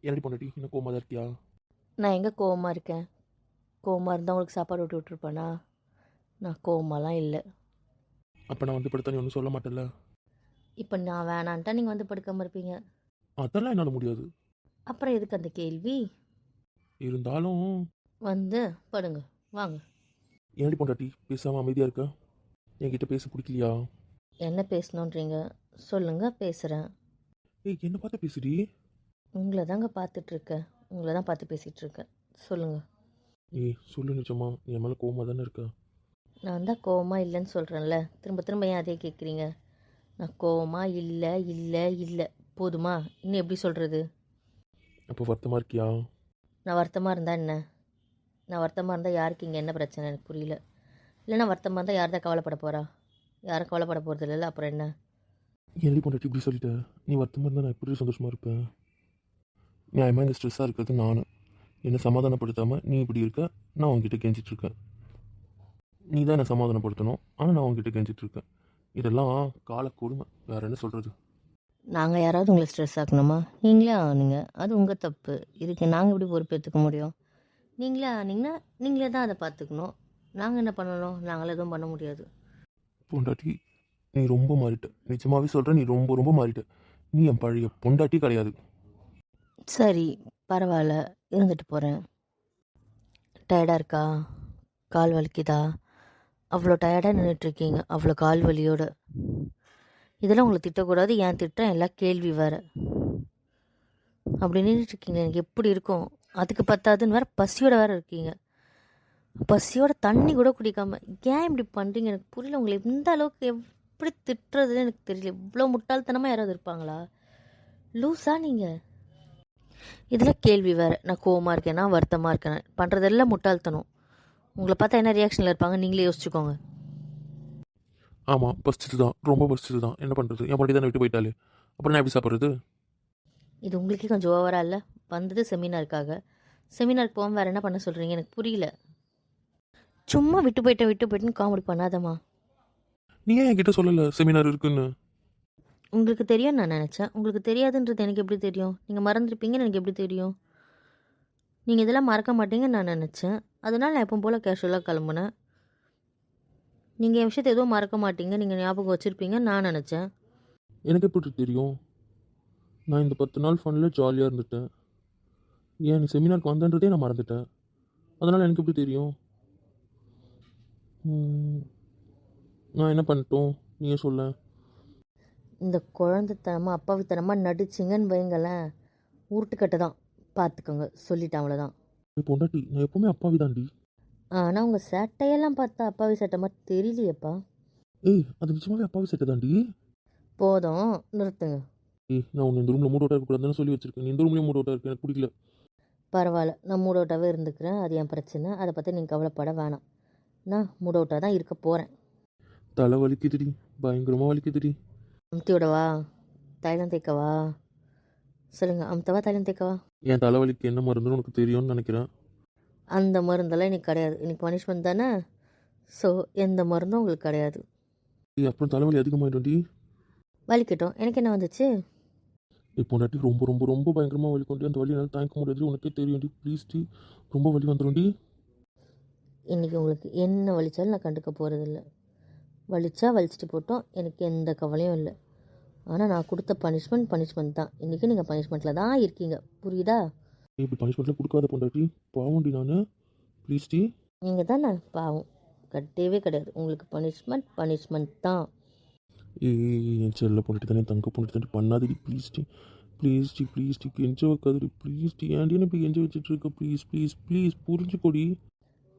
என்னடி பொண்டாட்டி இன்னும் கோமா தான் இருக்கியா? நான் எங்கே கோவமாக இருக்கேன்? கோவமாக இருந்தால் உங்களுக்கு சாப்பாடு விட்டு விட்டுருப்பேனா? நான் கோவமாலாம் இல்லை. அப்போ நான் வந்து படுத்தா நீ ஒன்றும் சொல்ல மாட்டேல்ல? இப்போ நான் வேணான்ட்டா நீங்கள் வந்து படுக்காமல் இருப்பீங்க. அதெல்லாம் என்னால் முடியாது. அப்புறம் எதுக்கு அந்த கேள்வி? இருந்தாலும் வந்து படுங்க, வாங்க. என்னடி பொண்டாட்டி பேசாமல் அமைதியாக இருக்க? என்கிட்ட பேச பிடிக்கலையா? என்ன பேசணுன்றீங்க? சொல்லுங்கள், பேசுகிறேன். ஏய், என்ன பார்த்தா பேசுடி? உங்களை தாங்க பார்த்துட்ருக்கேன். உங்களை தான் பார்த்து பேசிகிட்ருக்கேன். சொல்லுங்கள். ஏய் சொல்லு, நிஜமா நீ என் மேலே கோமா தானே இருக்க? நான் தான் கோவமாக இல்லைன்னு சொல்கிறேன்ல, திரும்ப திரும்ப ஏன் அதே கேட்குறீங்க? நான் கோவமாக இல்லை இல்லை இல்லை, போதுமா? இன்னும் எப்படி சொல்கிறது? அப்போ வருத்தமாக இருக்கியா? நான் வருத்தமாக இருந்தால் என்ன? நான் வருத்தமாக இருந்தால் யாருக்கு இங்கே என்ன பிரச்சனை எனக்கு புரியல. இல்லைனா வருத்தமாக இருந்தால் யார் தான் கவலைப்பட போகிறா? யாரும் கவலைப்பட போகிறது இல்லைல்ல, அப்புறம் என்ன? என்னடி பொண்டாட்டி இப்படி சொல்லிட்ட? நீ வருத்தமாக இருந்தால் நான் எப்படி சந்தோஷமாக இருப்பேன்? நியாயமாக இந்த ஸ்ட்ரெஸ்ஸாக இருக்கிறது நான். என்னை சமாதானப்படுத்தாமல் நீ இப்படி இருக்க, நான் உங்ககிட்ட கெஞ்சிட்ருக்கேன். நீ தான் என்னை சமாதானப்படுத்தணும், ஆனால் நான் உங்ககிட்ட கெஞ்சிட்ருக்கேன். இதெல்லாம் கால கொடுமை, வேறு என்ன சொல்கிறது? நாங்கள் யாராவது உங்களை ஸ்ட்ரெஸ் ஆக்கணுமா? நீங்களே ஆனீங்க, அது உங்கள் தப்பு. இதுக்கு நாங்கள் எப்படி பொறுப்பேற்றுக்க முடியும்? நீங்களே ஆனீங்கன்னா நீங்களே தான் அதை பார்த்துக்கணும். நாங்கள் என்ன பண்ணணும்? நாங்கள் எதுவும் பண்ண முடியாது. பொண்டாட்டி நீ ரொம்ப மாறிட்ட, நிஜமாவே சொல்கிறேன், நீ ரொம்ப ரொம்ப மாறிட்ட. நீ என் பழைய பொண்டாட்டி கிடையாது. சரி, பரவாயில்ல, இருந்துட்டு போகிறேன். டயர்டாக இருக்கா? கால் வலிக்குதா? அவ்வளோ டயர்டாக நின்றுட்டுருக்கீங்க, அவ்வளோ கால் வலியோட. இதெல்லாம் உங்களை திட்டக்கூடாது, ஏன் திட்டம் எல்லாம் கேள்வி வேறு. அப்படி நின்றுட்டுருக்கீங்க, எனக்கு எப்படி இருக்கும்? அதுக்கு பத்தாதுன்னு வேறு பசியோட வேறு இருக்கீங்க. பசியோட தண்ணி கூட குடிக்காமல் ஏன் இப்படி பண்ணுறீங்க? எனக்கு புரியல. உங்களை இந்த அளவுக்கு எப்படி திட்டுறதுன்னு எனக்கு தெரியல. இவ்வளோ முட்டாள்தனமாக யாராவது இருப்பாங்களா? லூஸா நீங்கள்? இதில் கேள்வி வேறு. நான் கோவமாக இருக்கேனா வருத்தமாக இருக்கேன்? பண்ணுறதெல்லாம் முட்டாள்தனம். உங்களை பார்த்தா என்ன ரியாக்ஷனில் இருப்பாங்க நீங்களே யோசிச்சுக்கோங்க. ஆமாம், பசிச்சது தான், ரொம்ப பசிச்சது தான். என்ன பண்ணுறது? என் பாட்டி தானே விட்டு போயிட்டாலே, அப்புறம் நான் எப்படி சாப்பிட்றது? இது உங்களுக்கே கொஞ்சம் ஓவராக இல்லை? வந்தது செமினாருக்காக, செமினாருக்கு போகாமல் வேறு என்ன பண்ண சொல்கிறீங்க? எனக்கு புரியல. சும்மா விட்டு போயிட்டேன்னு காமெடி பண்ணாதம்மா. நீ ஏன் என்கிட்ட சொல்லலை செமினார் இருக்குன்னு? உங்களுக்கு தெரியும்னு நான் நினச்சேன். உங்களுக்கு தெரியாதுன்றது எனக்கு எப்படி தெரியும்? நீங்கள் மறந்துருப்பீங்கன்னு எனக்கு எப்படி தெரியும்? நீங்கள் இதெல்லாம் மறக்க மாட்டீங்கன்னு நான் நினச்சேன். அதனால் நான் எப்போ போல் கேஷுவலாக கிளம்புனேன். நீங்கள் என் விஷயத்தை எதுவும் மறக்க மாட்டீங்க, நீங்கள் ஞாபகம் வச்சுருப்பீங்கன்னு நான் நினச்சேன். எனக்கு எப்படி தெரியும்? நான் இந்த 10 நாள் ஃபனில் ஜாலியாக இருந்துட்டேன். ஏன் நீ செமினாருக்கு வந்தன்றதே நான் மறந்துட்டேன். அதனால் எனக்கு எப்படி தெரியும்? நான் என்ன பண்ணிட்டோம் நீங்கள் சொல்ல? இந்த குழந்தைத்தனமாக அப்பாவித்தனமாக நடிச்சிங்கன்னு வைங்களேன், உருட்டுக்கட்டை தான். பார்த்துக்கோங்க, சொல்லிட்டேன், அவ்வளோதான். பொண்டாட்டி நான் எப்போவுமே அப்பாவி தாண்டி. ஆனால் உங்கள் சட்டையெல்லாம் பார்த்தா அப்பாவி சட்டை மாதிரி தெரியலையேப்பா. ஏய், அது நிஜமாவே அப்பாவி சட்டை தாண்டி. போதும், நிறுத்துங்க. ஏய், நான் உன்னை இந்த ரூமில் மூட் அவுட்டாக இருக்கக்கூடாதுன்னு சொல்லி வச்சிருக்கேன். நீ இந்த ரூம்லேயும் மூட் அவுட்டாக இருக்கு, எனக்கு பிடிக்கல. பரவாயில்ல, நான் மூட் அவுட்டாகவே இருந்துக்கிறேன். அது என் பிரச்சனை. அதை பற்றி நீங்கள் கவலைப்பட வேணாம். நான் மூட் அவுட்டாக தான் இருக்க போகிறேன். தலை வலிக்குதுடி, பயங்கரமாக வலிக்குதுடி. அமுத்தி விடவா? தைலம் தேய்க்கவா? சொல்லுங்கள், அமுத்தவா தைலம் தேய்க்கவா? என் தலைவலிக்கு என்ன மருந்துன்னு உனக்கு தெரியும்னு நினைக்கிறேன். அந்த மருந்தெல்லாம் இன்னைக்கு கிடையாது. இன்னைக்கு பனிஷ்மெண்ட் தானே. ஸோ எந்த மருந்தும் உங்களுக்கு கிடையாது. ஏய், அப்புறம் தலைவலி அதிகமாகிடும்டி. வலிக்கட்டும், எனக்கு என்ன வந்துச்சு? இப்போ பொண்டாட்டி ரொம்ப ரொம்ப ரொம்ப பயங்கரமாக வலி கொண்டு அந்த வலி என்னால் தாங்கிக்க முடியாது, உனக்கே தெரியும்டி. ப்ளீஸ் டி, ரொம்ப வலி வந்துடும்டி. இன்றைக்கி உங்களுக்கு என்ன வலிச்சாலும் நான் கண்டுக்க போகிறதில்ல. வலிச்சா வலிச்சிட்டு போட்டோம், எனக்கு எந்த கவலையும் இல்லை. ஆனால் நான் கொடுத்த பனிஷ்மெண்ட் தான். இன்றைக்கி நீங்கள் பனிஷ்மெண்ட்டில் தான் இருக்கீங்க, புரியுதா? இப்படி பனிஷ்மெண்ட்லாம் கொடுக்காத பொண்டாட்டி, பாவம்டி நான். ப்ளீஸ் டி. நீங்கள் தான் நான் பாவம், கட்டவே கிடையாது. உங்களுக்கு பனிஷ்மெண்ட் தான். ஏய், என் செல்ல பொண்டாட்டி தானே, தங்க பொண்டாட்டி தானே, பண்ணாதடி ப்ளீஸ் டி. ப்ளீஸ் டி ப்ளீஸ் டி, கெஞ்ச வைக்காதடி ப்ளீஸ் டி. ஏன்டி இப்படி கெஞ்ச வச்சுட்டு இருக்க? ப்ளீஸ் ப்ளீஸ் ப்ளீஸ் புரிஞ்சுக்கொடி.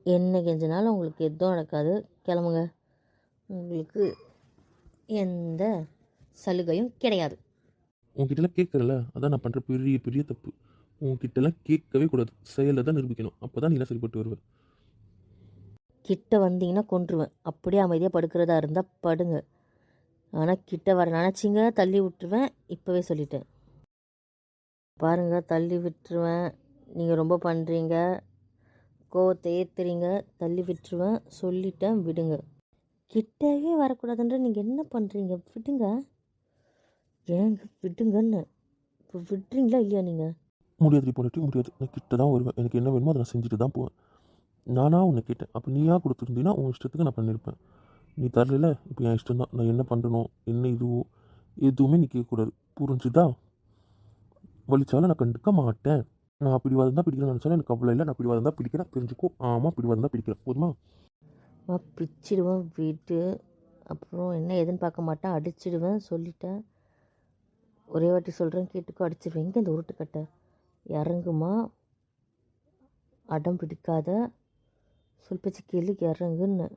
என்ன கெஞ்சினாலும் உங்களுக்கு எதுவும் நடக்காது. கிளம்புங்க. உங்களுக்கு எந்த சலுகையும் கிடையாது. உங்ககிட்டலாம் கேட்குறல, அதான் நான் பண்ணுற பெரிய பெரிய தப்பு. உங்ககிட்டலாம் கேட்கவே கூடாது, செயலில் தான் நிரூபிக்கணும். அப்போ தான் நீலாம் சரிப்பட்டு வருவேன். கிட்ட வந்தீங்கன்னா கொன்றுவேன். அப்படியே அமைதியாக படுக்கிறதா இருந்தால் படுங்க. ஆனால் கிட்ட வர நினச்சிங்க தள்ளி விட்டுருவேன். இப்போவே சொல்லிட்டேன். பாருங்கள், தள்ளி விட்டுருவேன். நீங்கள் ரொம்ப பண்ணுறீங்க, கோவத்தை ஏற்றுறீங்க. தள்ளி விட்டுருவேன், சொல்லிட்டேன், விடுங்க. கிட்டவே வரக்கூடாதுன்ற நீங்கள் என்ன பண்ணுறீங்க? விடுங்க. ஏங்க விடுங்கன்னு. இப்போ விட்டுறீங்களா இல்லையா நீங்கள்? முடியாது பொண்டாட்டி, முடியாது. நான் கிட்ட தான் வருவேன். எனக்கு என்ன வேணுமோ அதை நான் செஞ்சுட்டு தான் போவேன். நானா உன்னை கேட்டேன். அப்போ நீயா கொடுத்துருந்தீன்னா உன் இஷ்டத்துக்கு நான் பண்ணியிருப்பேன். நீ தரல, இப்போ என் இஷ்டம் தான். நான் என்ன பண்ணணும், என்ன இதுவோ எதுவுமே நீ கேட்கக்கூடாது. புரிஞ்சுதா? வலிச்சாலும் நான் கண்டுக்க மாட்டேன். நான் பிடிவாதம் தான் பிடிக்கிறேன்னு நினச்சாலும் எனக்கு அவ்வளோ இல்லை. நான் பிடிவாதம் தான் பிடிக்கிறேன், தெரிஞ்சுக்கோ. ஆமாம், பிடிவாதம் தான் பிடிக்கிறேன். போதுமா? பிச்சிடுவேன் வீட்டு. அப்புறம் என்ன ஏதுன்னு பார்க்க மாட்டேன், அடிச்சிடுவேன் சொல்லிட்டேன். ஒரே வாட்டி சொல்கிறேன், கேட்டுக்கோ, அடிச்சிடுவேன். எங்கே இந்த உருட்டுக்கட்டை இறங்குமா? அடம் பிடிக்காத, சொல் பேச்சு கேளு, இறங்குன்னு.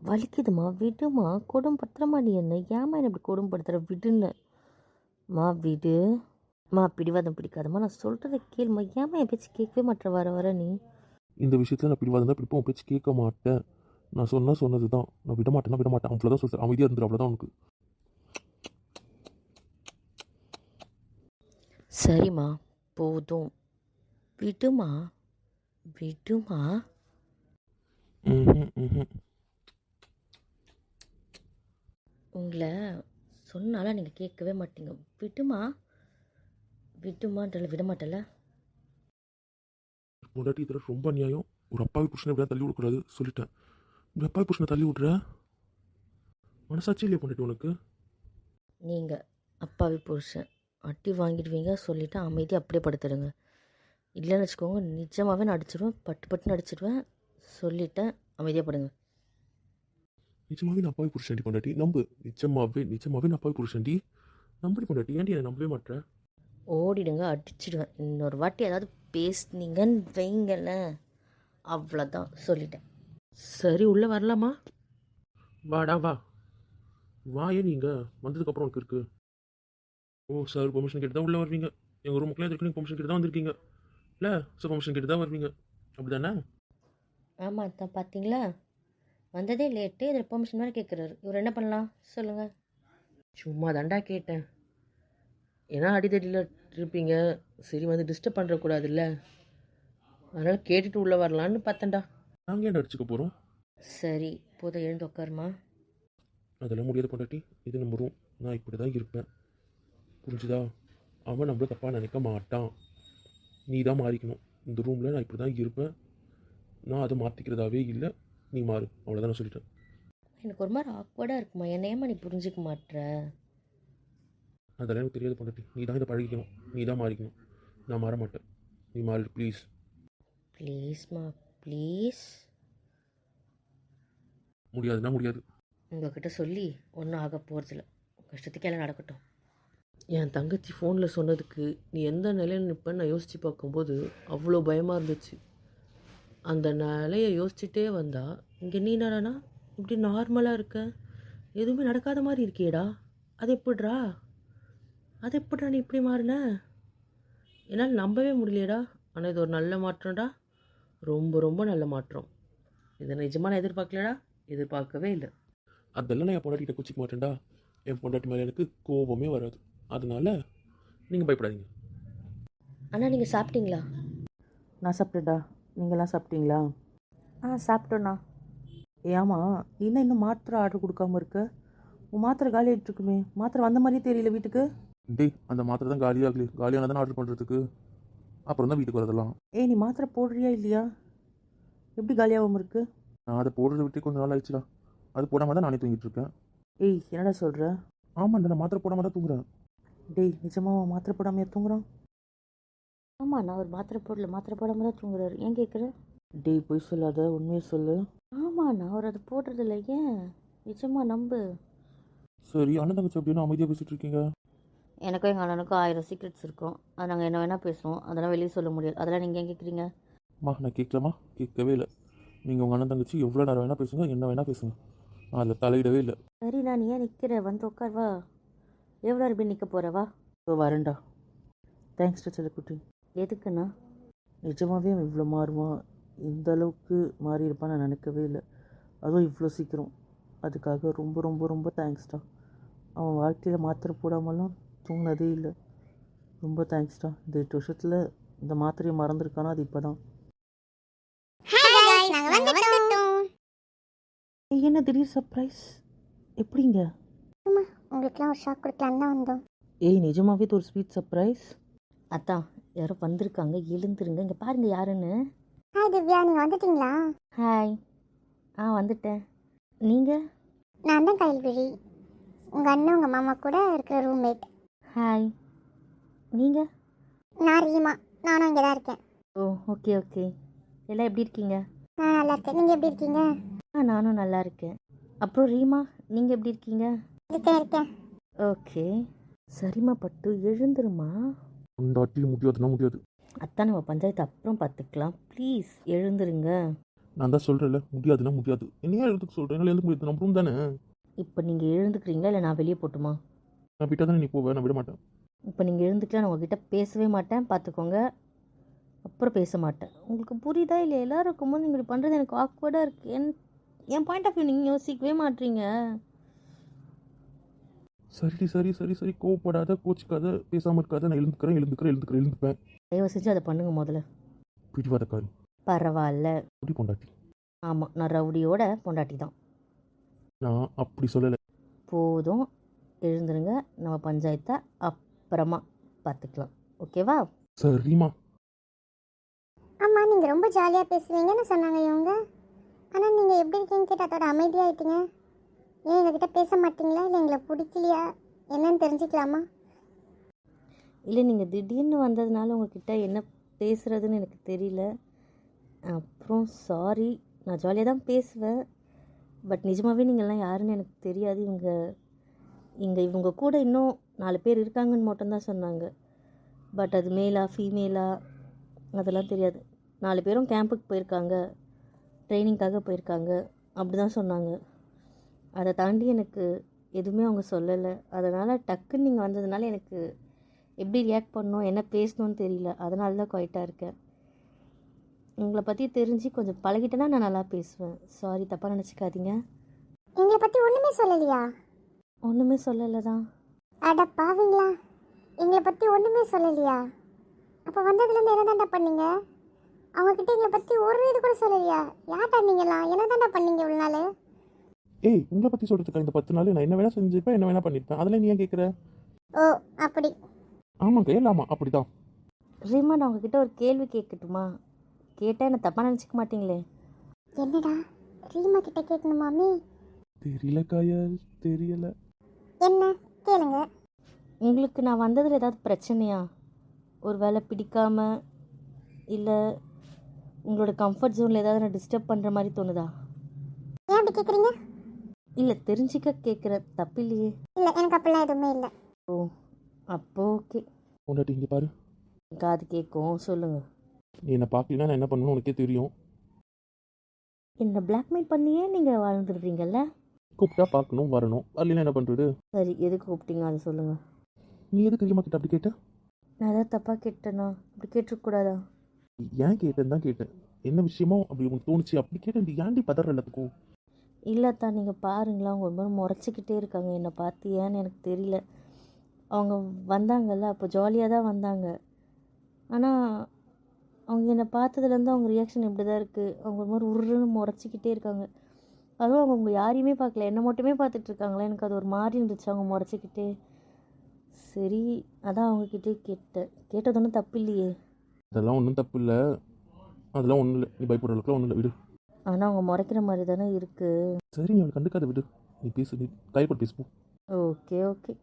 வலிக்குதுமா, விடுமா, கொடும்படுத்துறமா நீ என்ன? ஏமா என்ன இப்படி கொடும்படுத்துற? விடுன்னு. மா விடு. மா பிடிவாதம் பிடிக்காதம்மா, நான் சொல்கிறத கேளுமா. ஏமா என் பேச்சு கேட்கவே மாட்டேற வர வர நீ? இந்த விஷயத்தில் நான் பிடிவாதம் தான் பிடிப்போம். உன் பேச்சு கேட்க மாட்டேன். நான் சொன்னது தான். நான் விட மாட்டேன்னா விட மாட்டேன். அவ்வளோதான் சொல்கிறேன். அமைதியாக இருந்துரு, அவ்வளோதான் உனக்கு. சரிம்மா, போதும். விடுமா, விடுமா. ம் ம் உங்களை சொன்னாலும் நீங்கள் கேட்கவே மாட்டீங்க. விடுமா, விடுமான்றல, விட மாட்டல. பொண்டாட்டி இதில் ரொம்ப அநியாயம். ஒரு அப்பாவி புருஷனை எப்படியா தள்ளி விடக்கூடாது சொல்லிட்டேன். இப்படி அப்பாவி புருஷனை தள்ளி விட்ற மனசாட்சி இல்லையா பொண்டாட்டி உனக்கு? நீங்கள் அப்பாவி புருஷன், அடி வாங்கிடுவீங்க சொல்லிவிட்டு அமைதியாக அப்படியே படுத்துடுங்க. இல்லைன்னு வச்சுக்கோங்க, நிஜமாகவே நான் அடிச்சிடுவேன், பட்டு பட்டுன்னு அடிச்சிடுவேன். சொல்லிட்டேன், அமைதியாக படுங்க. நிஜமாவே நான் அப்பாவி புருஷன்டி பொண்டாட்டி, நம்பு. நிஜமாவே நான் அப்பாவி புருஷன்டி, நம்படி பொண்டாட்டி. ஏன்டி என்னை நம்பவே மாட்டேன்? ஓடிடுங்க, அடிச்சிடுவேன். இன்னொரு வாட்டி ஏதாவது பேசுனீங்கன்னு வைங்களேன், அவ்வளோதான், சொல்லிட்டேன். சரி, உள்ளே வரலாமா? வாடா வா. வா. ஏன் நீங்கள் வந்ததுக்கப்புறம் உனக்கு இருக்குது? ஓ சார், பெர்மிஷன் கேட்டு தான் உள்ளே வருவீங்க. எங்கள் ரூமுக்குலாம் இருக்கு, நீங்கள் பெர்மிஷன் கேட்டு தான் வந்திருக்கீங்க இல்லை? ஸோ பெர்மிஷன் கேட்டு தான் வருவீங்க, அப்படி தானே? ஆமாம் தான், பார்த்தீங்களா? வந்ததே லேட்டு, இதில் பெர்மிஷன் வேறு கேட்குறாரு. இவர் என்ன பண்ணலாம் சொல்லுங்கள்? சும்மா தாண்டா கேட்டேன். ஏன்னா அடித்தடியில் இருப்பீங்க, சரி வந்து டிஸ்டர்ப் பண்ணுறக்கூடாதுல்ல, அதனால் கேட்டுட்டு உள்ளே வரலான்னு பார்த்தேன்டா. நாங்கள் ஏன் அடிச்சுக்க போகிறோம்? சரி, போதும், எழுந்து உட்காருமா. அதெல்லாம் முடியாது பொண்டாட்டி, இது நம்ம ரூம். நான் இப்படி தான் இருப்பேன், புரிஞ்சுதா? அவன் நம்மள தப்பாக நினைக்க மாட்டான். நீ தான் மாறிக்கணும். இந்த ரூமில் நான் இப்படி தான் இருப்பேன். நான் அதை மாற்றிக்கிறதாவே இல்லை. நீ மாறு, அவ்வளோதான். நான் சொல்லிட்டேன். எனக்கு ஒரு மாதிரி ஆக்வர்டாக இருக்குமா, என்னையம்மா நீ புரிஞ்சிக்க மாட்ற? அதெல்லாம் எனக்கு தெரியாது பொண்டாட்டி. நீ தான் இதை பழகிக்கணும், நீ தான் மாறிக்கணும். நான் மாற மாட்டேன். நீ மாறு ப்ளீஸ். ப்ளீஸ்மா, ப்ளீஸ். முடியாதுன்னா முடியாது. உங்ககிட்ட சொல்லி ஒன்றும் ஆக போகிறதில்ல, கஷ்டத்துக்கு எல்லாம் நடக்கட்டும். என் தங்கச்சி ஃபோனில் சொன்னதுக்கு நீ எந்த நிலையில் நிற்பேன்னு நான் யோசித்து பார்க்கும்போது அவ்வளோ பயமாக இருந்துச்சு. அந்த நிலையை யோசிச்சுட்டே வந்தா இங்கே நீ என்னடானா இப்படி நார்மலாக இருக்க, எதுவுமே நடக்காத மாதிரி இருக்கியேடா. அது எப்படிடா நீ இப்படி மாறின? என்னால் நம்பவே முடியலையேடா. ஆனால் இது ஒரு நல்ல மாற்றம்டா, ரொம்ப ரொம்ப நல்ல மாற்றம். இதை நிஜமாக நான் எதிர்பார்க்கவே இல்லை. அதெல்லாம் நான் என் பொண்டாட்டிகிட்ட குச்சிக்க மாட்டேன்டா. என் பொண்டாட்டி மேலே எனக்கு கோபமே வராது. அதனால நீங்கள் பயப்படாதீங்க. அண்ணா, நீங்கள் சாப்பிட்டீங்களா? நான் சாப்பிட்டேன்டா, நீங்களாம் சாப்பிட்டீங்களா? சாப்பிட்டோண்ணா. ஏமா இன்னும் மாத்திரை ஆர்டர் கொடுக்காம இருக்க? உன் மாத்திரை காலி ஆகிட்டு இருக்குமே, மாத்திரை வந்த மாதிரியே தெரியல வீட்டுக்கு. டேய், அந்த மாத்திரை தான் காலியான தானே ஆர்டர் பண்ணுறதுக்கு, அப்புறம் தான் வீட்டுக்கு வரதெல்லாம். நீ மாத்திரை போடுறியா இல்லையா? எப்படி காலியாகாமல் இருக்கு? நான் அதை போடுறத விட்டு கொஞ்சம் நாள் ஆயிடுச்சுடா. அது போடாமல் தான் நானே தூங்கிட்டு இருக்கேன். என்னடா சொல்கிற? ஆமாண்டா, நான் மாத்திரை போடாமல் தான் தூங்குறேன். நிஜமாக மாத்திரை போடாமையா தூங்குறான்? ஆமாம், நான் ஒரு மாத்திரை போடாமல் தான் தூங்குறாரு. ஏன் கேட்குற? போய் சொல்லாத, உண்மையை சொல்லு. ஆமாண்ணா, அவர் அது போடுறதில்ல. ஏன்? நிஜமா நம்பு. சரி, அண்ணன் தங்கச்சி அப்படின்னு அமைதியாக பேசிட்டு இருக்கீங்க. எனக்கும் எங்கள் அண்ணனுக்கும் 1000 சீக்ரெட்ஸ் இருக்கும். அது நாங்கள் என்ன வேணால் பேசுவோம், அதெல்லாம் வெளியே சொல்ல முடியாது. அதெல்லாம் நீங்கள் ஏன் கேட்குறீங்க? நான் கேட்கலாமா? கேட்கவே இல்லை. நீங்கள் உங்கள் அண்ணன் தங்கச்சி எவ்வளோ நேரம் வேணால் பேசுங்க, என்ன வேணால் பேசுங்க, நான் அதில் தலையிடவே இல்லை. சரி, நான் ஏன் நிற்கிறேன், வந்து உட்கார்வா. எவ்வளோ ரூபாய் நிற்க போகிறவா? வரேன்டா. தேங்க்ஸ் செல்லக்குட்டி. எதுக்குண்ணா? நிஜமாகவே அவன் இவ்வளோ மாறுவான், இந்த அளவுக்கு மாறி இருப்பான்னு நான் நினைக்கவே இல்லை. அதுவும் இவ்வளோ சீக்கிரம். அதுக்காக ரொம்ப ரொம்ப ரொம்ப தேங்க்ஸ்டா. அவன் வாழ்க்கையில் மாத்திரை போடாமலாம் தூங்கினதே இல்லை. ரொம்ப தேங்க்ஸ்டா. இந்த 8 வருஷத்தில் இந்த மாத்திரையை மறந்துருக்கானா அது இப்போ தான். என்ன திடீர் சர்ப்ரைஸ்? எப்படிங்க? உங்களுக்குலாம் ஒரு ஷாக் கொடுக்கலான்னு தான் வந்தோம். ஏய் நிஜமாவே இது ஒரு ஸ்வீட் சர்ப்ரைஸ். அதான் யாரோ வந்திருக்காங்க, எழுந்துருங்க. இங்கே பாருங்க யாருன்னு. ஹாய் திவ்யா, நீங்கள் வந்துட்டீங்களா? ஹாய். வந்துட்டேன். நீங்கள்? நான் தான் கைல்விழி, உங்கள் அண்ணன் உங்கள் மாமா கூட இருக்கிற ரூம்மேட். ஹாய். நீங்கள்? நான் ரீமா, நானும் இங்கே தான் இருக்கேன். ஓ, ஓகே ஓகே. எல்லாம் எப்படி இருக்கீங்க? நான் நல்லா இருக்கேன், நீங்கள் எப்படி இருக்கீங்க? நானும் நல்லா இருக்கேன். அப்புறம் ரீமா, நீங்கள் எப்படி இருக்கீங்க? இருக்கேன். ஓகே. சரிம்மா பட்டு, எழுந்துருமா. பொண்டாட்டி முடியாதுன்னா முடியாது. அதான் நம்ம பஞ்சாயத்து அப்புறம் பார்த்துக்கலாம். ப்ளீஸ் எழுந்துருங்க. நான் தான் சொல்கிறேன்ல, முடியாதுன்னா முடியாது. என்னையா எழுதுக்கு சொல்கிறேன், என்னால் எழுத முடியாது. நம்ம ரூம் தானே. இப்போ நீங்கள் எழுந்துக்கிறீங்களா இல்லை நான் வெளியே போட்டுமா? நான் விட்டால் தானே நீ போவேன், நான் விட மாட்டேன். இப்போ நீங்கள் எழுந்துக்கலாம், நான் உங்ககிட்ட பேசவே மாட்டேன், பார்த்துக்கோங்க. அப்புறம் பேச மாட்டேன். உங்களுக்கு புரியுதா இல்லை? எல்லோரும் இருக்கும்போது நீங்கள் இப்படி பண்ணுறது எனக்கு ஆக்வர்டாக இருக்குது. என் பாயிண்ட் ஆஃப் வியூ நீங்கள் யோசிக்கவே மாட்டீங்க. சரி சரி சரி சரி, கோவப்படாத, கோச்சிக்காத, பேசாமல் இருக்காத. நான் எழுந்துப்பேன். தயவு செஞ்சு அதை பண்ணுங்க முதல்ல. பிடிவாதக்காரி. பரவாயில்ல. அப்படி பொண்டாட்டி. ஆமாம், நான் ரவுடியோட பொண்டாட்டி தான். நான் அப்படி சொல்லலை. போதும், எழுந்துருங்க. நம்ம பஞ்சாயத்தை அப்புறமா பார்த்துக்கலாம். ஓகேவா? சரிம்மா. ஆமாம், நீங்கள் ரொம்ப ஜாலியாக பேசுவீங்கன்னு சொன்னாங்க இவங்க. ஆனால் நீங்கள் எப்படி இருக்கீங்கன்னு கேட்டால் அதோட அமைதியாகிட்டீங்க. ஏன் எங்ககிட்ட பேச மாட்டீங்களா? இல்லை எங்களை பிடிக்கலையா? என்னன்னு தெரிஞ்சுக்கலாமா? இல்லை, நீங்கள் திடீர்னு வந்ததுனால உங்ககிட்ட என்ன பேசுகிறதுன்னு எனக்கு தெரியல. அப்புறம் சாரி. நான் ஜாலியாக தான் பேசுவேன். பட் நிஜமாகவே நீங்கள்லாம் யாருன்னு எனக்கு தெரியாது. இவங்க கூட இன்னும் 4 பேர் இருக்காங்கன்னு மட்டும்தான் சொன்னாங்க. பட் அது மேலா ஃபீமேலா அதெல்லாம் தெரியாது. 4 பேரும் கேம்புக்கு போயிருக்காங்க, ட்ரைனிங்காக போயிருக்காங்க, அப்படி தான் சொன்னாங்க. அதை தாண்டி எனக்கு எதுவுமே அவங்க சொல்லலை. அதனால் டக்குன்னு நீங்கள் வந்ததுனால எனக்கு எப்படி ரியாக்ட் பண்ணணும், என்ன பேசணும்னு தெரியல. அதனால தான் குவைட்டாக இருக்கேன். உங்களை பற்றி தெரிஞ்சு கொஞ்சம் பழகிட்டேன்னா நான் நல்லா பேசுவேன். சாரி, தப்பாக நினச்சிக்காதீங்க. எங்களை பற்றி ஒன்றுமே சொல்லலையா? ஒன்றுமே சொல்லலை தான். அட பாவீங்களா, எங்களை பற்றி ஒன்றுமே சொல்லலையா? அப்போ வந்ததுலேருந்து என்ன தாண்டா பண்ணீங்க? அவங்கக்கிட்ட எங்களை பற்றி ஒரு இது கூட சொல்லலையா? யார்டா நீங்களாம்? என்ன தாண்டா பண்ணீங்க இவ்வளோ நாள்? ஏய், உங்களை பற்றி சொல்கிறதுக்கா இந்த 10 நாள் நான் என்ன வேணால் செஞ்சுருப்பேன், என்ன வேணால் பண்ணியிருப்பேன். அதெல்லாம் நீ ஏன் கேட்குற? ஓ அப்படி. ஆமாங்க, இல்லாமா அப்படி தான். ரீமா, நான் உங்ககிட்ட ஒரு கேள்வி கேட்கட்டுமா? கேட்டால் என்ன தப்பாக நினச்சிக்க மாட்டீங்களே? என்னடா, ரீமா கிட்ட கேட்கணுமாமே? தெரியல காயல், தெரியல. என்ன கேளுங்க. உங்களுக்கு நான் வந்ததில் ஏதாவது பிரச்சனையா? ஒரு வேளை பிடிக்காம, இல்லை உங்களோட கம்ஃபர்ட் ஜோனில் ஏதாவது நான் டிஸ்டர்ப் பண்ணுற மாதிரி தோணுதா? ஏன் அப்படி கேட்குறீங்க? இல்லை, தெரிஞ்சிக்க கேட்குற, தப்பு இல்லையே. இல்லை, எனக்கு அப்படிலாம் எதுவுமே இல்லை. ஓ, அப்போ ஓகே. பொண்டாட்டி இங்கே பாரு. காது கேட்கும், சொல்லுங்கள். நீ என்னை பார்க்கலன்னா நான் என்ன பண்ணணும்னு உனக்கே தெரியும். என்னை பிளாக்மெயில் பண்ணியே நீங்கள் வாழ்ந்துடுறீங்கல்ல? கூப்பிட்டா பார்க்கணும், வரணும். வரலாம் என்ன பண்ணுறது? சரி, எதுக்கு கூப்பிட்டீங்க அதை சொல்லுங்கள். நீ எதுக்கு தெரியுமா கிட்ட அப்படி கேட்ட? நான் ஏதாவது தப்பாக கேட்டேனா? அப்படி கேட்டிருக்கக்கூடாதா? ஏன் கேட்டேன்னு தான் கேட்டேன். என்ன விஷயமோ அப்படி உனக்கு தோணுச்சு அப்படி கேட்டேன். ஏன்டி பதற எல்லாத்துக்கும்? இல்லைத்தா, நீங்கள் பாருங்களா, அவங்க ஒரு மாதிரி முறைச்சிக்கிட்டே இருக்காங்க என்னை பார்த்து. ஏன்னு எனக்கு தெரியல. அவங்க வந்தாங்கல்ல, அப்போ ஜாலியாக தான் வந்தாங்க. ஆனால் அவங்க என்னை பார்த்ததுலேருந்து அவங்க ரியாக்ஷன் இப்படி தான் இருக்குது. அவங்க ஒரு மாதிரி உருன்னு முறைச்சிக்கிட்டே இருக்காங்க. அதுவும் அவங்க யாரையுமே பார்க்கல, என்னை மட்டுமே பார்த்துட்ருக்காங்களே. எனக்கு அது ஒரு மாதிரி இருந்துச்சு, அவங்க முறைச்சிக்கிட்டே. சரி, அதான் அவங்கக்கிட்டே கேட்டது ஒன்றும் தப்பு இல்லையே. அதெல்லாம் ஒன்றும் தப்பு இல்லை, அதெல்லாம் ஒன்றும் இல்லை. நீ பயப்படுற அளவுக்குலாம் ஒன்றும் இல்லை, விடு. ஆனால் அவங்க முறைக்கிற மாதிரி தானே இருக்குது. சரி, நீ அவளை கண்டுக்காத, விடு. நீ பேசு, நீ கைப்பட்டு பேசுப்போம். Okay okay.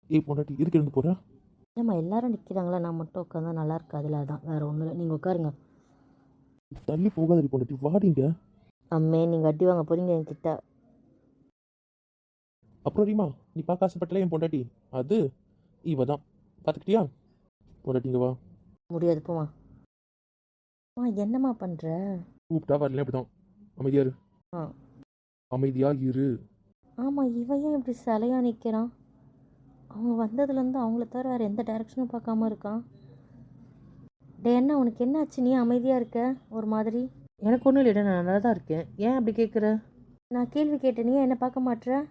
ஏய் பொண்டாட்டி, எதுக்கு எழுந்து போகிறேன்? ஏம்மா எல்லாரும் நிற்கிறாங்களா, நான் மட்டும் உட்காந்தா நல்லா இருக்காதுல, அதான், வேறு ஒன்றும் இல்லை. நீங்கள் உட்காருங்க. தள்ளி போகாதடி பொண்டாட்டி, வாடிங்க. அம்மே, நீங்கள் அடி வாங்க போகிறீங்க என்கிட்ட. அப்புறம் ரீமா, நீ பார்க்க ஆசைப்பட்டல என் பொண்டாட்டி, அது இவ தான். பார்த்துக்கிட்டியா? பொண்டாட்டிங்க வா. முடியாது, போமா. என்னம்மா பண்ணுற? கூப்பிட்டா வரல, அப்படி தான். அமைதியா இரு. ஆ, அமைதியா இரு. ஆமாம், இவன் ஏன் இப்படி சிலையாக நிற்கிறான்? அவங்க வந்ததுலேருந்து அவங்கள தவிர வேறு எந்த டைரக்ஷனும் பார்க்காம இருக்கான். டே, என்ன உனக்கு என்ன ஆச்சு? நீ அமைதியாக இருக்க ஒரு மாதிரி. எனக்கு ஒன்றும் இல்லைடா, நான் நல்லா தான் இருக்கேன். ஏன் அப்படி கேட்குற? நான் கேள்வி கேட்டேன், நீ ஏன் என்ன பார்க்க மாட்ற?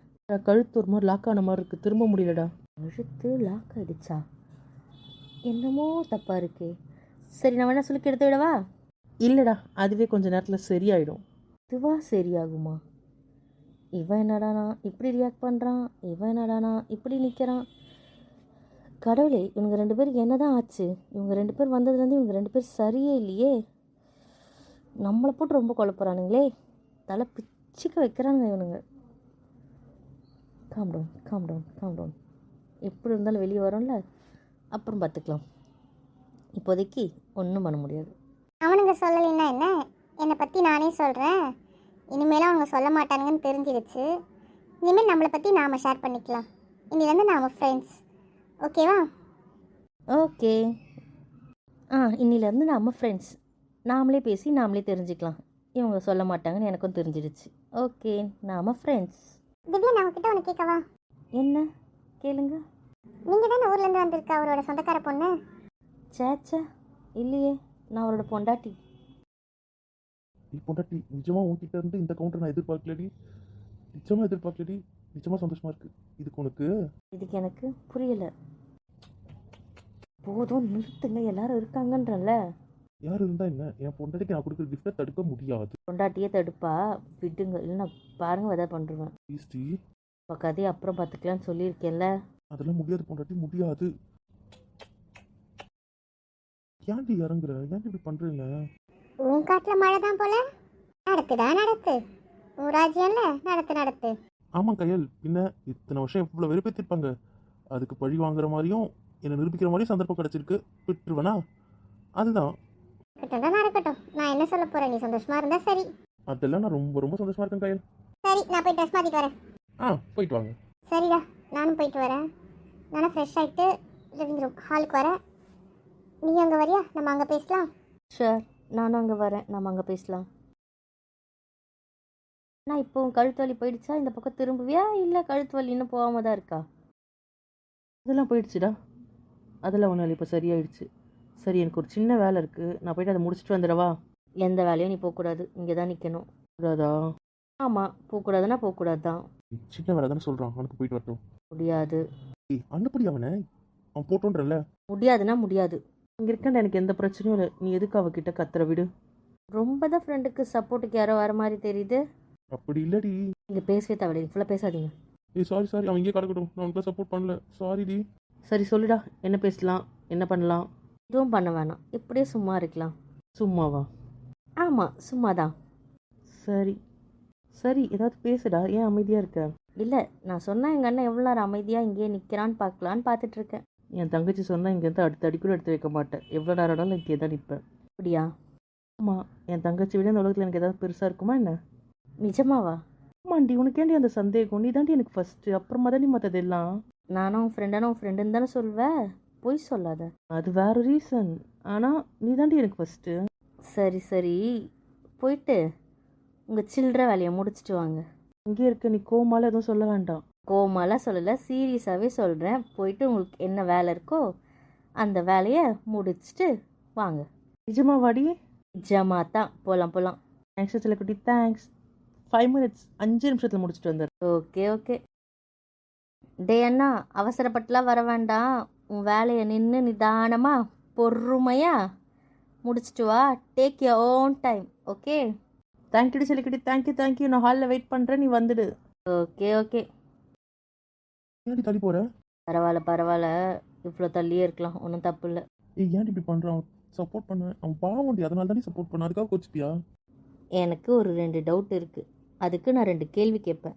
கழுத்து ஒரு மாதிரி லாக் ஆன மாதிரி இருக்குது, திரும்ப முடியலடா. கழுத்து லாக் ஆகிடுச்சா? என்னமோ தப்பாக இருக்கே. சரி, நான் வேணா சொல்லி எடுத்து விடவா? இல்லைடா, அதுவே கொஞ்சம் நேரத்தில் சரியாயிடும். இதுவா சரியாகுமா? இவன் என்னடானா இப்படி ரியாக்ட் பண்ணுறான், இவன் என்னடானா இப்படி நிற்கிறான். கடவுளே, இவங்க 2 பேருக்கு என்ன தான் ஆச்சு? இவங்க 2 பேர் வந்ததுலேருந்து இவங்க 2 பேர் சரியே இல்லையே. நம்மளை போட்டு ரொம்ப குழப்புறானுங்களே. தலை பிச்சுக்க வைக்கிறானுங்க இவனுங்க. Calm down, calm down, calm down. எப்படி இருந்தாலும் வெளியே வரோம்ல, அப்புறம் பார்த்துக்கலாம். இப்போதைக்கு ஒன்றும் பண்ண முடியாது. அவனுங்க சொல்லலைன்னா என்ன, என்னை பற்றி நானே சொல்கிறேன். இனிமேலும் அவங்க சொல்ல மாட்டானுங்கன்னு தெரிஞ்சிருச்சு. இனிமேல் நம்மளை பற்றி நாம் ஷேர் பண்ணிக்கலாம். இன்னிலேருந்து நாம் ஃப்ரெண்ட்ஸ், ஓகேவா? ஓகே. இன்னிலேருந்து நம்ம ஃப்ரெண்ட்ஸ். நாமளே பேசி நாமளே தெரிஞ்சுக்கலாம். இவங்க சொல்ல மாட்டாங்கன்னு எனக்கும் தெரிஞ்சிடுச்சு. ஓகே, நாம் ஃப்ரெண்ட்ஸ். திவ்யா, நான் உங்ககிட்ட ஒன்று கேட்கவா? என்ன கேளுங்க. நீங்கள் தானே ஊர்லேருந்து வந்திருக்க அவரோட சொந்தக்கார பொண்ணு? சேச்சா, இல்லையே, நான் அவரோட பொண்டாட்டி. நீ பொண்டாட்டி நிஜமா உன்கிட்ட இருந்து இந்த கவுண்டர் நான் எதிர்பார்க்கலடி. நிஜமா சந்தோஷமா இருக்கு. இதுக்கு உனக்கு இதுக்கு எனக்கு புரியலை. போதும் நிறுத்துங்க, எல்லாரும் இருக்காங்கன்றல. யார் இருந்தா என்ன, என் பொண்டாட்டிக்கு நான் கொடுக்குற கிஃப்ட்டை தடுக்க முடியாது. பொண்டாட்டியே தடுப்பா, விடுங்க, இல்லைன்னா பாருங்க எதாவது பண்ணுறேன். ஈஸ்டி, இப்போ கதையை அப்புறம் பார்த்துக்கலான்னு சொல்லியிருக்கேன்ல. அதெல்லாம் முடியாது பொண்டாட்டி, முடியாது. ஏன்டி இறங்குற, ஏன்டி இப்படி பண்றீங்க? உன் காட்டில் மழை தான் போல. நடத்துடா நடத்து, உன் ராஜ்யம்ல நடத்து. ஆமா கையல், பின்ன இத்தனை வருஷம் எவ்வளோ வெறுப்பேற்றிருப்பாங்க. அதுக்கு பழி வாங்குற மாதிரியும் என்னை நிரூபிக்கிற மாதிரியும் சந்தர்ப்பம் கிடைச்சிருக்கு. விட்டுருவேனா? அதுதான். நடக்கட்டும். நான் என்ன சொல்ல போகிறேன், நீ சந்தோஷமா இருந்தா சரி. அதெல்லாம் நான் ரொம்ப ரொம்ப சந்தோஷமா இருக்கேன் கையல். சரி, நான் போய் ட்ரெஸ் மாற்றிட்டு வரேன். போயிட்டு வாங்க. சரிடா, நானும் போயிட்டு வரேன். நானும் ஃப்ரெஷ் ஆகிட்டு லிவிங் ரூம் ஹாலுக்கு வரேன். நீ அங்கே வரியா? நம்ம அங்கே பேசலாம். ஷூர், நானும் அங்கே வரேன், நம்ம அங்கே பேசலாம். நான் இப்போ கழுத்து வலி போயிடுச்சா? இந்த பக்கம் திரும்புவியா, இல்லை கழுத்து வலி இன்னும் போகாம தான் இருக்கா? அதெல்லாம் போயிடுச்சுடா. அதெல்லாம் ஒன்றும் இல்லை, இப்போ சரியாயிடுச்சு. சரி, எனக்கு ஒரு சின்ன வேலை இருக்குது, நான் போயிட்டு அதை முடிச்சுட்டு வந்துடவா? எந்த வேலையும் நீ போகக்கூடாது, இங்கே தான் நிற்கணும். கூடாதா? ஆமாம், போகக்கூடாதுன்னா போகக்கூடாது தான். சின்ன வேலை தானே சொல்றான், அவனுக்கு போயிட்டு வரட்டும். முடியாது. அனுப்படி அவனை, அவன் போட்டோன்றல. முடியாதுன்னா முடியாது. இங்கே இருக்கேன், எனக்கு எந்த பிரச்சனையும் இல்லை. நீ எதுக்கு அவகிட்ட கத்துற விடு. ரொம்ப தான் ஃப்ரெண்டுக்கு சப்போர்ட்டுக்கு யாரோ வர மாதிரி தெரியுது. அப்படி இல்லடி. இங்கே பேசவே தேவையில்லை, ஃபுல்லாக பேசாதீங்க. சாரி, அவன் இங்கே கிடக்கட்டும், நான் உனக்கு சப்போர்ட் பண்ணல. சாரிடி. சரி சொல்லுடா, என்ன பேசலாம், என்ன பண்ணலாம்? எதுவும் பண்ண வேணாம், இப்படியே சும்மா இருக்கலாம். சும்மாவா? ஆமாம், சும்மா தான். சரி சரி, ஏதாவது பேசுடா, ஏன் அமைதியாக இருக்க? இல்லை, நான் சொன்னேன் எங்கள் அண்ணன் எவ்வளோ நேரம் அமைதியாக இங்கேயே நிற்கிறான்னு பார்க்கலான்னு பார்த்துட்ருக்கேன். என் தங்கச்சி சொன்னால் இங்கேருந்து அடுத்த அடி கூட எடுத்து வைக்க மாட்டேன். எவ்வளோ நேரம்னாலும் இங்கே தான் நிற்பேன். அப்படியா? ஆமாம், என் தங்கச்சி விட இந்த உலகத்தில் எனக்கு ஏதாவது பெருசாக இருக்குமா என்ன? நிஜமாவா? ஆமாண்டி, உனக்கு ஏன்டி அந்த சந்தேகம்? நீ தாண்டி எனக்கு ஃபஸ்ட்டு, அப்புறமா தாண்டி மற்றதெல்லாம். நானும் உன் ஃப்ரெண்டுன்னு தானே சொல்வேன், பொய் சொல்லாத. அது வேறு ரீசன், ஆனால் நீ தாண்டி எனக்கு ஃபஸ்ட்டு. சரி சரி, போயிட்டு உங்கள் சில்லற வேலையை முடிச்சுட்டு வாங்க. இங்கே இருக்க, நீ கோமால எதுவும் சொல்ல வேண்டாம். கோமாலாம் சொல்லலை, சீரியஸாகவே சொல்கிறேன். போயிட்டு உங்களுக்கு என்ன வேலை இருக்கோ அந்த வேலையை முடிச்சுட்டு வாங்க. நிஜமா வாடி? நிஜமா தான், போகலாம். தேங்க்ஸ் செல்லக்குட்டி, தேங்க்ஸ். 5 minutes, 5 நிமிஷத்தில் முடிச்சுட்டு வந்தார். ஓகே. டே அண்ணா, அவசரப்பட்டுலாம் வர வேண்டாம். உன் வேலையை நின்று நிதானமாக பொறுமையாக முடிச்சுட்டு வா. Take your own time, okay? தேங்க்யூடி செல்லக்குட்டி, தேங்க்யூ. நான் ஹாலில் வெயிட் பண்ணுறேன், நீ வந்துடு. ஓகே. ஏன்டி தள்ளி போற? பரவாயில்ல, இவ்வளோ தள்ளியே இருக்கலாம், ஒன்றும் தப்பு இல்லை. ஏன் இப்படி பண்றான்? சப்போர்ட் பண்ண அவன் பாவண்டி, அதனால தானே சப்போர்ட் பண்ண. அதுக்காக கோச்சிப்பியா? எனக்கு ஒரு 2 டவுட் இருக்குது, அதுக்கு நான் 2 கேள்வி கேட்பேன்.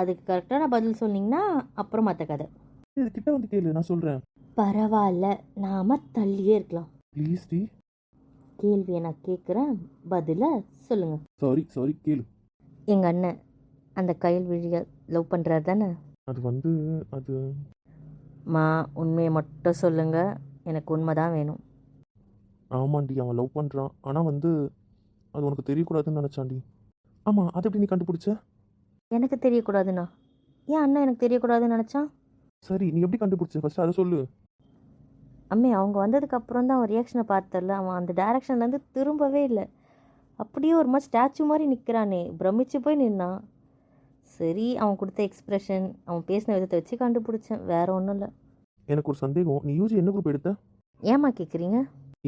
அதுக்கு கரெக்டாக நான் பதில் சொன்னீங்கன்னா அப்புறம் மற்ற கதை. இது கிட்ட வந்து கேளு, நான் சொல்றேன். பரவாயில்ல, நாம தள்ளியே இருக்கலாம். ப்ளீஸ் டி. கேள்வியை நான் கேட்குறேன், பதிலை சொல்லுங்கள். சாரி கேளு. எங்கள் அண்ணன் அந்த கயல்விழியை லவ் பண்ணுறாரு தானே? அது மா, உண்மையை மட்டும் சொல்லுங்கள், எனக்கு உண்மை தான் வேணும். ஆமாண்டி, அவன் லவ் பண்ணுறான். ஆனால் அது உனக்கு தெரியக்கூடாதுன்னு நினச்சாண்டி. ஆமாம், அதை எப்படி நீ கண்டுபிடிச்ச? எனக்கு தெரியக்கூடாதுண்ணா? ஏன் அண்ணன் எனக்கு தெரியக்கூடாதுன்னு நினச்சான்? சரி, நீ எப்படி கண்டுபிடிச்ச ஃபர்ஸ்ட் அதை சொல்லு. அம்மே, அவங்க வந்ததுக்கு அப்புறம் தான் அவன் ரியாக்ஷனை பார்த்தல. அவன் அந்த டைரக்ஷன்லேருந்து திரும்பவே இல்லை. அப்படியே ஒரு மாதிரி ஸ்டாச்சு மாதிரி நிற்கிறானே, பிரமிச்சு போய் நின்னான். சரி, அவன் கொடுத்த எக்ஸ்ப்ரெஷன், அவன் பேசின விதத்தை வச்சு கண்டுபிடிச்சேன், வேற ஒன்றும் இல்லை. எனக்கு ஒரு சந்தேகம், நீ யூஜி என்ன குரூப் எடுத்த? ஏம்மா கேட்குறீங்க?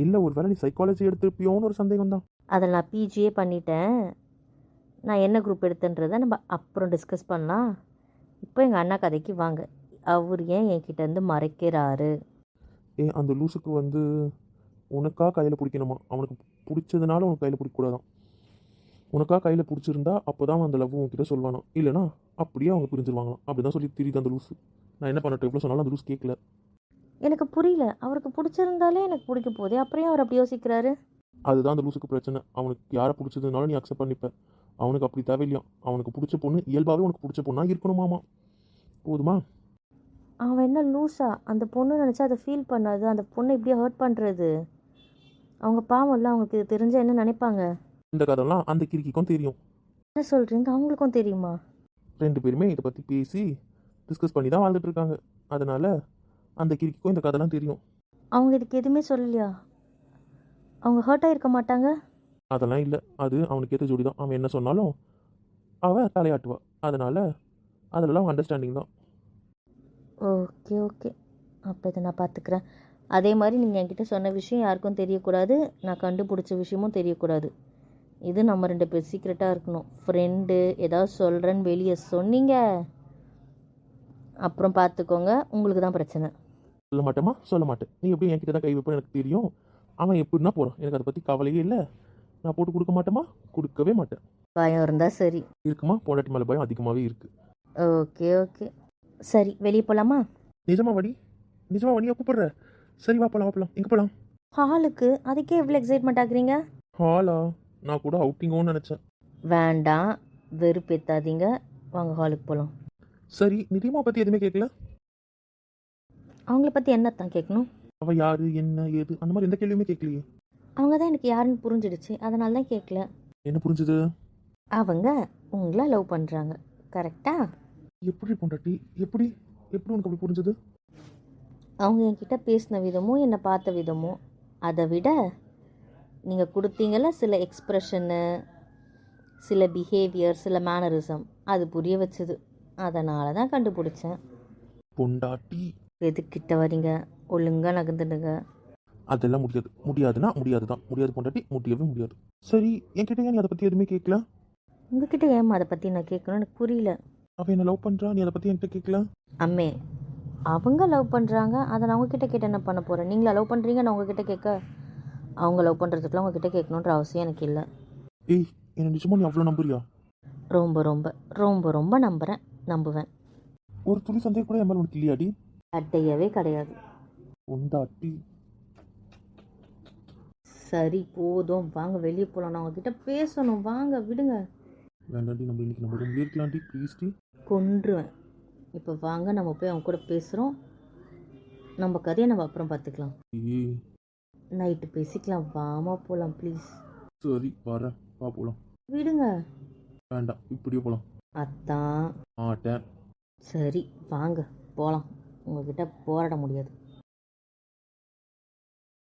இல்லை, ஒரு வேளை நீ சைக்காலஜி எடுத்திருப்பியோன்னு ஒரு சந்தேகம் தான். அதில் நான் பிஜியே பண்ணிட்டேன். நான் என்ன குரூப் எடுத்தேன்றதை நம்ம அப்புறம் டிஸ்கஸ் பண்ணலாம். இப்போ எங்கள் அண்ணா கதைக்கு வாங்க. அவர் ஏன் என்கிட்டேருந்து மறைக்கிறாரு? அந்த லூசுக்கு வந்து உனக்கா கையில் பிடிக்கணுமா? அவனுக்கு பிடிச்சதுனால உனக்கு கையில் பிடிக்கக்கூடாதான். உனக்கா கையில் பிடிச்சிருந்தா அப்போ தான் அந்த லவ் உன்கிட்ட சொல்வானோ, இல்லைனா அப்படியே அவங்க பிரிஞ்சிருவாங்களாம். அப்படி தான் சொல்லி தெரியுது அந்த லூசு. நான் என்ன பண்ணட்டும், எவ்வளோ சொன்னாலும் அந்த லூஸ் கேட்கல. எனக்கு புரியல. அவருக்கு பிடிச்சிருந்தாலே எனக்கு பிடிக்க போதே, அப்புறம் ஏன் அவர் அப்படி யோசிக்கிறாரு? அதுதான் அந்த லூசுக்கு பிரச்சனை. அவனுக்கு யாரை பிடிச்சதுனாலும் நீ அக்செப்ட் பண்ணிப்ப. அவனுக்கு அப்படி தேவையில்லையா. அவனுக்கு பிடிச்ச பொண்ணு இயல்பாகவே உனக்கு பிடிச்ச பொண்ணா இருக்கணுமாமா. போதுமா? அவன் என்ன லூஸா? அந்த பொண்ணு நினச்சா அதை ஃபீல் பண்ணாது. அந்த பொண்ணை இப்படியே ஹர்ட் பண்ணுறது அவங்க பாவம் இல்லை. அவங்களுக்கு இது தெரிஞ்சால் என்ன நினைப்பாங்க? இந்த கதைலாம் அந்த கிறுக்கிக்கும் தெரியும். என்ன சொல்கிறீங்க? அவங்களுக்கும் தெரியுமா? 2 பேருமே இதை பற்றி பேசி டிஸ்கஸ் பண்ணி தான் வாழ்ந்துட்டு இருக்காங்க. அதனால அந்த கிறுக்கிக்கும் இந்த கதைலாம் தெரியும். அவங்க இதுக்கு எதுவுமே சொல்லலையா? அவங்க ஹர்ட் ஆகிருக்க மாட்டாங்க? அதெல்லாம் இல்லை. அது அவனுக்கு ஏற்ற ஜோடி தான். அவன் என்ன சொன்னாலும் அவள் தலையாட்டுவா. அதனால அதெல்லாம் அவங்க அண்டர்ஸ்டாண்டிங் தான். ஓகே ஓகே, அப்போ இதை நான் பார்த்துக்கிறேன். அதே மாதிரி நீங்கள் என்கிட்ட சொன்ன விஷயம் யாருக்கும் தெரியக்கூடாது. நான் கண்டுபிடிச்ச விஷயமும் தெரியக்கூடாது. இது நம்ம 2 பேர் சீக்ரெட்டாக இருக்கணும். ஃப்ரெண்டு ஏதாவது சொல்கிறேன்னு வெளியே சொன்னீங்க, அப்புறம் பார்த்துக்கோங்க, உங்களுக்கு தான் பிரச்சனை. சொல்ல மாட்டேமா? சொல்ல மாட்டேன். நீ எப்படி என்கிட்ட தான் கை வைப்பேன்னு எனக்கு தெரியும். அவன் எப்படின்னா போகிறான், எனக்கு அதை பற்றி கவலையே இல்லை. நான் போட்டு கொடுக்க மாட்டேமா? கொடுக்கவே மாட்டேன். பயம் இருந்தால் சரி. இருக்குமா? பொண்டாட்டி மேலே பயம் அதிகமாகவே இருக்குது. ஓகே ஓகே, சரி வெளியே போகலாமா? நிஜமா வடி, நிஜமா வடியா கூப்பிடுற? சரி வா போகலாம், வா போகலாம். எங்கே போகலாம்? ஹாலுக்கு. அதுக்கே எவ்வளோ எக்ஸைட்மெண்ட் ஆகுறீங்க? ஹாலா? நான் கூட அவுட்டிங்கோன்னு நினச்சேன். வேண்டாம், வெறுப்பேத்தாதீங்க, வாங்க ஹாலுக்கு போகலாம். சரி, நிதிமா பற்றி எதுவுமே கேட்கல? அவங்கள பற்றி என்னத்தான் கேட்கணும்? அவள் யார், என்ன ஏது, அந்த மாதிரி எந்த கேள்வியுமே கேட்கலையே. அவங்க தான் எனக்கு யாருன்னு புரிஞ்சிடுச்சு, அதனால தான் கேட்கல. என்ன புரிஞ்சுது? அவங்க உங்களை லவ் பண்ணுறாங்க, கரெக்டா? எப்படி பொண்டாட்டி? எப்படி எப்படி உனக்கு அப்படி புரிஞ்சுது? அவங்க என்கிட்ட பேசின விதமும் என்னை பார்த்த விதமும், அதை விட நீங்கள் கொடுத்தீங்கள சில எக்ஸ்ப்ரெஷனு, சில பிஹேவியர், சில மேனரிசம், அது புரிய வச்சுது. அதனால தான் கண்டுபிடிச்சேன். பொண்டாட்டி எதுக்கிட்ட வரீங்க? ஒழுங்காக நகர்ந்துடுங்க. அதெல்லாம் முடியாது. முடியாதுன்னா முடியாது தான். முடியாது பொண்டாட்டி, முடியவே முடியாது. சரி, என்கிட்ட ஏன் நீ அதை பற்றி எதுவுமே கேட்கல? உங்ககிட்ட ஏம்மா அதை பற்றி நான் கேட்கணும்? எனக்கு புரியல. அவள் என்ன லவ் பண்ணுறா, நீ அதை பற்றி என்கிட்ட கேட்கல? அம்மே, அவங்க லவ் பண்ணுறாங்க, அதை நான் உங்ககிட்ட கேட்டு என்ன பண்ண போகிறேன்? நீங்களா லவ் பண்ணுறீங்க, நான் உங்ககிட்ட கேட்க? அவங்க லவ் பண்ணுறதுக்குலாம் உங்ககிட்ட கேட்கணுன்ற அவசியம் எனக்கு இல்லை. ஏய், என்ன நிஜமா நீ அவ்வளோ நம்புறியா? ரொம்ப ரொம்ப ரொம்ப ரொம்ப நம்புகிறேன், நம்புவேன். ஒரு துளி சந்தேகம் கூட என் மேலே உனக்கு இல்லையாடி? அட்டையவே கிடையாது. பொண்டாட்டி. சரி போதும், வாங்க வெளியே போகலாம். நான் உங்ககிட்ட பேசணும், வாங்க விடுங்க. வேண்டாண்டி, நம்ம இன்னைக்கு நம்ம ரூம்லேயே இருக்கலாம்டி, ப்ளீஸ்டி. கொன்றுவேன். இப்போ வாங்க, நம்ம போய் அவங்க கூட பேசுகிறோம். நம்ம கதையை நம்ம அப்புறம் பார்த்துக்கலாம். ஏய் நைட்டு பேசிக்கலாம், வாமா போகலாம் ப்ளீஸ். சரி வரேன், வா போகலாம். விடுங்க. வேண்டாம், இப்படியே போகலாம். அத்தான். மாட்டேன். சரி வாங்க போகலாம், உங்ககிட்ட போராட முடியாது.